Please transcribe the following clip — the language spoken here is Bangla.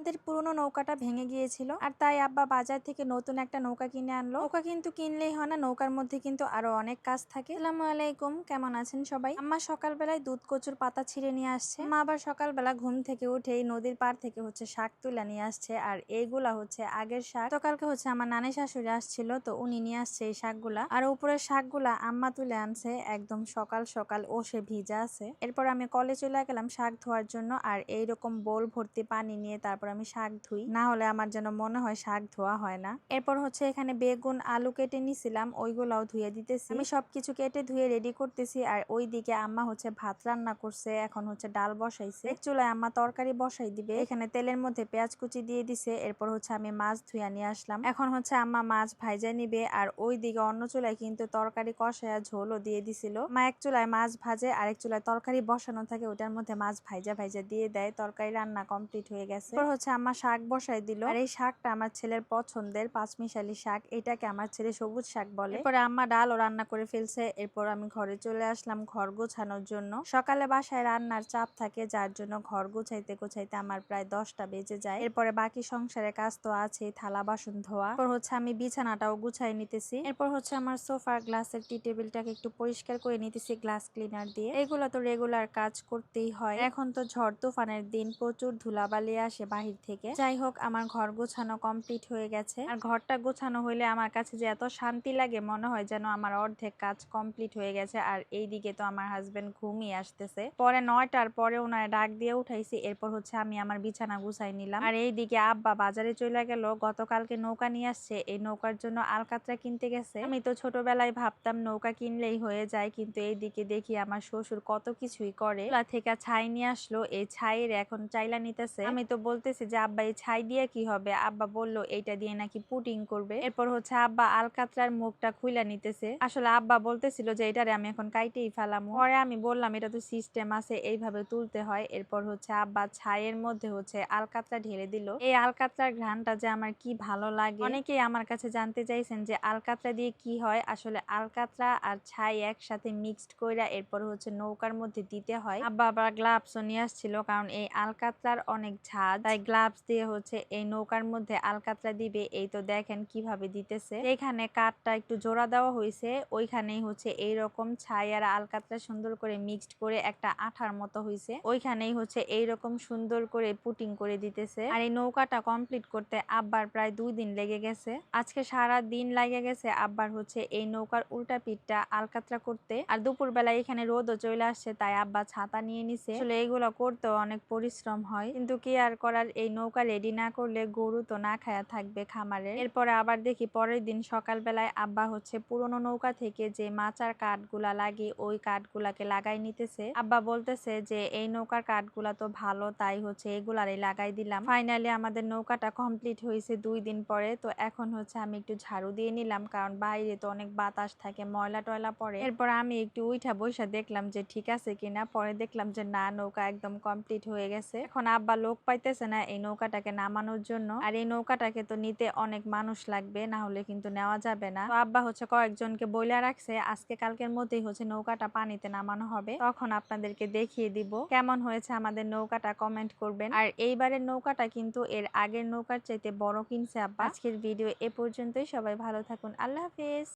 আমাদের পুরনো নৌকাটা ভেঙে গিয়েছিল আর তাই আব্বা বাজার থেকে নতুন একটা নৌকা কিনে আনলো। নৌকা কিন্তু কিনলেই হয় না, নৌকার মধ্যে কিন্তু আরো অনেক কাজ থাকে। আসসালামু আলাইকুম, কেমন আছেন সবাই? আম্মা সকালবেলায় দুধ কচুর পাতা ছিঁড়ে নিয়ে আসছে। মা আবার সকালবেলা ঘুম থেকে উঠেই নদীর পার থেকে শাক তুলে নিয়ে আসছে। আর এইগুলা আগের শাক। তো কালকে আমার নানি শাশুড়ি আসছিল, তো উনি নিয়ে আসছে এই শাকগুলা। আর উপরের শাকগুলা আম্মা তুলে আনছে একদম সকাল সকাল, ও সে ভিজা আছে। এরপর আমি কলে চলে গেলাম শাক ধোয়ার জন্য। আর এইরকম বোল ভর্তি পানি নিয়ে তারপর আমি শাক ধুই, না হলে আমার যেন মনে হয় শাক ধোয়া হয় না। এরপর এখানে বেগুন আলু কেটে নিছিলাম, ওইগুলাও ধুয়ে দিতেছি। আমি সবকিছু কেটে ধুয়ে রেডি করতেছি। আর ওইদিকে আম্মা ভাত রান্না করছে, এখন ডাল বসাইছে। এক চুলায় আম্মা তরকারি বসাই দিবে। এখানে তেলের মধ্যে পেঁয়াজ কুচি দিয়ে দিছে। এরপর আমি মাছ ধুইয়া নিয়ে আসলাম। এখন আম্মা মাছ ভাইজা নিবে। আর ওইদিকে অন্য চুলায় কিন্তু তরকারি কষায়া ঝোলও দিয়ে দিছিল। মা এক চুলায় মাছ ভাজে, আরেক চুলায় তরকারি বসানো থাকে, ওটার মধ্যে মাছ ভাইজা ভাইজা দিয়ে দেয়। তরকারি রান্না কমপ্লিট হয়ে গেছে। এরপর আম্মা শাক বসাই দিল। আর এই শাকটা আমার ছেলের পছন্দের, পাঁচমিশালি শাক, এটাকে আমার ছেলে সবুজ শাক বলে। এরপরে আম্মা ডালও রান্না করে ফেলছে। এরপর আমি ঘরে চলে আসলাম ঘর গোছানোর জন্য। সকালে বাসায় রান্নার চাপ থাকে, যার জন্য ঘর গোছাইতে গোছাইতে আমার প্রায় 10টা বেজে যায়। এরপরে বাকি সংসারের কাজ তো আছে, থালা বাসন ধোয়া। এরপর আমি বিছানাটাও গুছাই নিতেছি। এরপর আমার সোফার গ্লাসের টি টেবিলটাকে একটু পরিষ্কার করে নিতেছি গ্লাস ক্লিনার দিয়ে। এগুলো তো রেগুলার কাজ করতেই হয়। এখন তো ঝড় তুফানের দিন, প্রচুর ধুলাবালি আসে বাহির থেকে। যাই হোক, আমার ঘর গোছানো কমপ্লিট হয়ে গেছে। আর ঘরটা গোছানো হইলে আমার কাছে যে এত শান্তি লাগে, মনে হয় যেন আমার অর্ধেক কাজ কমপ্লিট হয়ে গেছে। আর এইদিকে তো আমার হাজবেন্ড ঘুমিয়ে আসতেছে। পরে 9টার পরে ওনারা ডাক দিয়ে উঠাইছি। এরপর আমি আমার বিছানা গুছাই নিলাম। আর এইদিকে আব্বা বাজারে চলে গেল। গতকালকে নৌকা নিয়ে আসছে, এই নৌকার জন্য আলকাতরা কিনতে গেছে। আমি তো ছোটবেলায় ভাবতাম নৌকা কিনলেই হয়ে যায়, কিন্তু এইদিকে দেখি আমার শ্বশুর কত কিছুই করে। থেকে ছাই নিয়ে আসলো, এই ছাইয়ের এখন চাইলা নিতেছে। আমি তো বলতেছি যে আব্বা এই ছাই দিয়ে কি হবে? আব্বা বললো এইটা দিয়ে নাকি পুটিং করবে। এরপর আব্বা আলকাতরার মুখটা খুইলা নিতেছে। আসলে আব্বা বলতেছিল যে এটারে আমি এখন কাইটেই ফেলামু। পরে আমি বললাম এটা তো সিস্টেম আছে, এইভাবে তুলতে হয়। এরপর আব্বা ছাইয়ের মধ্যে আলকাতরা ঢেলে দিল। এই আলকাতরার ঘ্রাণটা যে আমার কি ভালো লাগে। অনেকেই আমার কাছে জানতে চাইছেন যে আলকাতরা দিয়ে কি হয়। আসলে আলকাতরা আর ছাই একসাথে মিক্সড কইরা এরপর নৌকার মধ্যে দিতে হয়। আব্বা আবার গ্লাভসও নিয়ে আসছিল, কারণ এই আলকাতরার অনেক ঝাঁজ, তাই গ্লাভস দিয়ে এই নৌকার মধ্যে আলকাতরা দিবে। এই তো দেখেন কিভাবে দিতেছে। এখানে কাঠটা একটু জোড়া দেওয়া হয়েছে, ওইখানেই এইরকম ছাই আর আলকাতরা সুন্দর করে মিক্সড করে একটা আঠার মতো হয়েছে। ওইখানেই এইরকম সুন্দর করে পুটিং করে দিতেছে। আর এই নৌকাটা কমপ্লিট করতে আব্বার প্রায় 2 দিন লেগে গেছে। আজকে সারা দিন লাগে গেছে আব্বার এই নৌকার উল্টা পিঠটা আলকাতরা করতে। আর দুপুর বেলায় এখানে রোদও চলে আসছে, তাই আব্বা ছাতা নিয়ে নিছে। আসলে এইগুলো করতেও অনেক পরিশ্রম হয়, কিন্তু কি আর করার। এই নৌকা রেডি না করলে গরু তো না খায়া থাকবে খামারে। এরপরে আবার দেখি পরের দিন সকাল বেলায় আব্বা পুরনো নৌকা থেকে যে মাচার কাঠগুলা লাগে, ওই কাঠগুলাকে লাগাই নিতেছে। আব্বা বলতেছে যে এই নৌকার কাঠগুলা তো ভালো, তাই এগুলারই লাগাই দিলাম। ফাইনালি আমাদের নৌকাটা কমপ্লিট হয়েছে 2 দিন পরে। তো এখন আমি একটু ঝাড়ু দিয়ে নিলাম, কারণ বাইরে তো অনেক বাতাস থাকে, ময়লা টয়লা পড়ে। এরপর আমি একটু উঠা বসা দেখলাম যে ঠিক আছে কিনা। পরে দেখলাম যে না, নৌকা একদম কমপ্লিট হয়ে গেছে। এখন আব্বা লোক পাইতেছে না এই নৌকাটাকে নামানোর জন্য। আর এই নৌকাটাকে তো নিতে অনেক মানুষ লাগবে, না হলে কিন্তু নেওয়া যাবে না। তো আব্বা কয়েকজনকে বইলা রাখছে, আজকে কালকের মধ্যেই নৌকাটা পানিতে নামানো হবে। তখন আপনাদেরকে দেখিয়ে দিব কেমন হয়েছে আমাদের নৌকাটা, কমেন্ট করবেন। আর এইবারের নৌকাটা কিন্তু এর আগের নৌকার চাইতে বড় কিনছে আব্বা। আজকের ভিডিও এ পর্যন্তই, সবাই ভালো থাকুন, আল্লাহ হাফেজ।